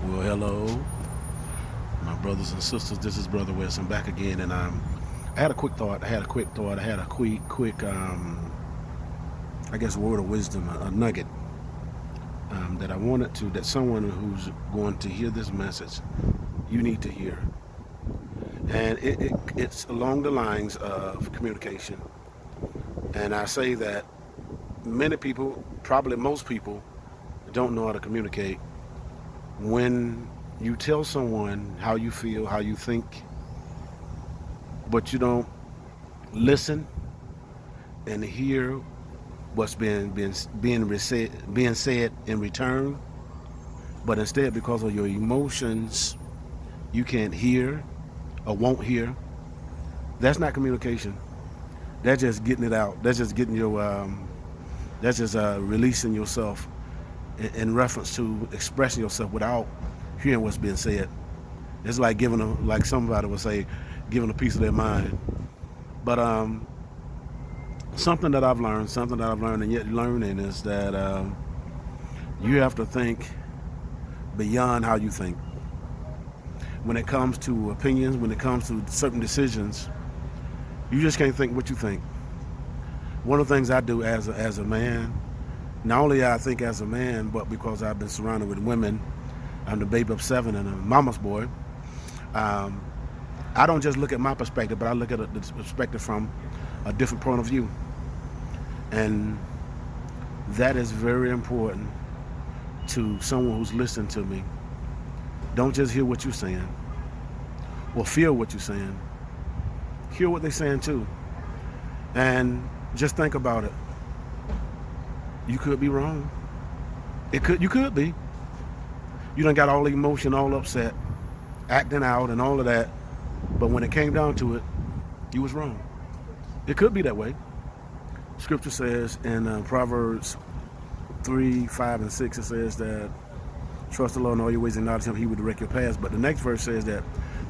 Well, hello, my brothers and sisters. This is Brother West. I'm back again, and I had a quick thought. I had a quick, I guess, word of wisdom, a nugget that I wanted to, that someone who's going to hear this message, you need to hear. And it's along the lines of communication. And I say that many people, probably most people, don't know how to communicate. When you tell someone how you feel, how you think, but you don't listen and hear what's being said in return, but instead, because of your emotions, you can't hear or won't hear. That's not communication. That's just getting it out. That's just getting your that's just releasing yourself in reference to expressing yourself without hearing what's being said. It's like like somebody would say, giving a piece of their mind. But something that I've learned and yet learning, is that you have to think beyond how you think. When it comes to opinions, when it comes to certain decisions, you just can't think what you think. One of the things I do as a man, not only I think as a man, but because I've been surrounded with women, I'm the baby of 7 and a mama's boy. I don't just look at my perspective, but I look at the perspective from a different point of view. And that is very important to someone who's listening to me. Don't just hear what you're saying or feel what you're saying. Hear what they're saying too. And just think about it. You could be wrong. You could be. You done got all the emotion, all upset, acting out and all of that. But when it came down to it, you was wrong. It could be that way. Scripture says in Proverbs 3, 5, and 6, it says that trust the Lord in all your ways and acknowledge him, he will direct your paths. But the next verse says that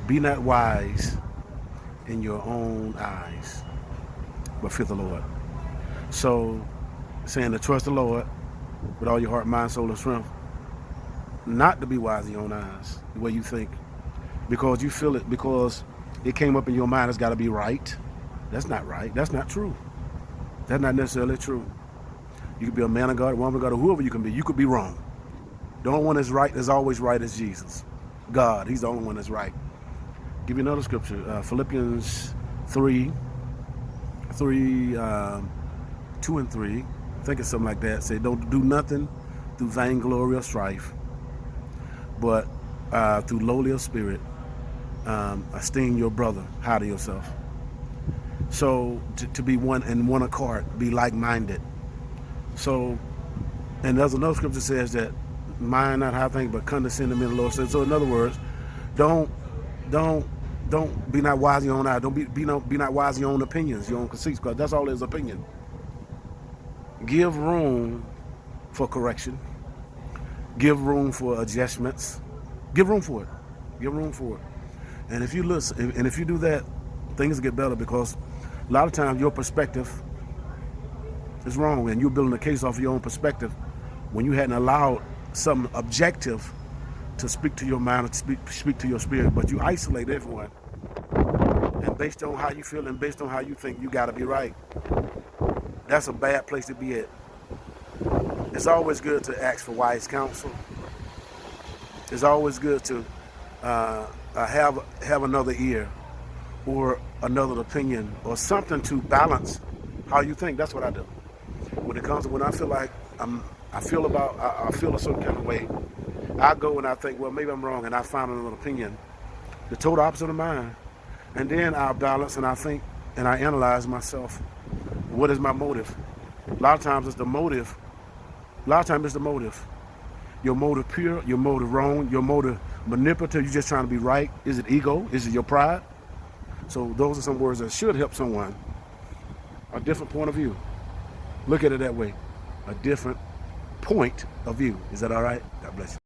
be not wise in your own eyes, but fear the Lord. So saying to trust the Lord with all your heart, mind, soul, and strength. Not to be wise in your own eyes, the way you think. Because you feel it, because it came up in your mind, it's got to be right. That's not right. That's not true. That's not necessarily true. You could be a man of God, a woman of God, or whoever you can be. You could be wrong. The only one that's right is always right is Jesus. God, he's the only one that's right. Give you another scripture, Philippians 3, 2 and 3. I think it's something like that. Say, don't do nothing through vainglory or strife, but through lowly of spirit, esteem your brother, high to yourself. So to be one in one accord, be like-minded. So, and there's another scripture that says that mind not high things, but condescend to men of the Lord. So in other words, don't be not wise in your own eyes. Don't be not wise in your own opinions, your own conceits, because that's all is opinion. Give room for correction. Give room for adjustments. Give room for it. Give room for it. And if you listen, and if you do that, things get better, because a lot of times your perspective is wrong, and you're building a case off of your own perspective when you hadn't allowed some objective to speak to your mind, or speak to your spirit, but you isolate everyone. And based on how you feel and based on how you think, you got to be right. That's a bad place to be at. It's always good to ask for wise counsel. It's always good to have another ear or another opinion or something to balance how you think. That's what I do. When it comes to when I feel like I feel a certain kind of way, I go and I think, well, maybe I'm wrong, and I find another opinion, the total opposite of mine, and then I balance and I think and I analyze myself. What is my motive? A lot of times it's the motive. Your motive pure, your motive wrong, your motive manipulative, you're just trying to be right. Is it ego? Is it your pride? So those are some words that should help someone. A different point of view. Look at it that way. A different point of view. Is that all right? God bless you.